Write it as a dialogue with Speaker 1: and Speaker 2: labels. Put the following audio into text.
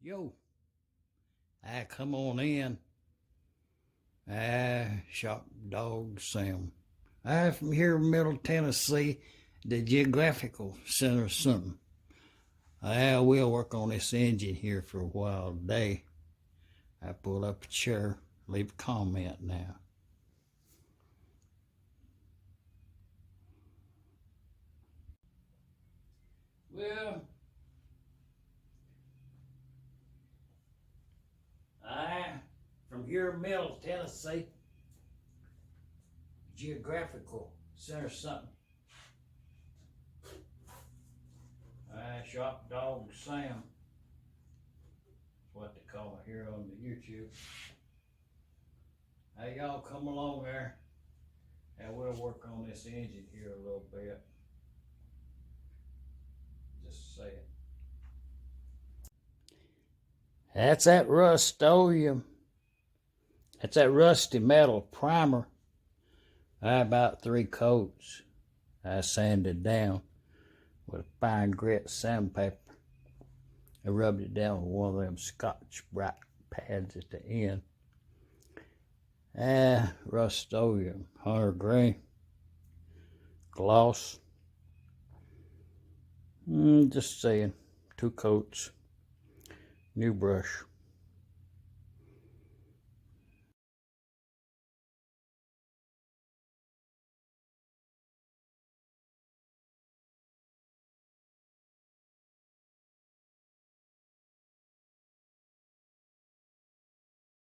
Speaker 1: Yo, come on in. Shop dog Sam. From here in Middle Tennessee, the geographical center or something. We'll work on this engine here for a while today. I pull up a chair, leave a comment now. Well, from here in Middle Tennessee, geographical center or something. Shop dog Sam. That's what they call it here on the YouTube. Hey, y'all come along there and we'll work on this engine here a little bit. Just say it. That's that Rust-Oleum. That's that rusty metal primer. About 3 coats. I sanded down with a fine grit sandpaper. I rubbed it down with one of them Scotch-Brite pads at the end. Rust-Oleum, 100 grain. Gloss. Just saying, 2 coats. New brush.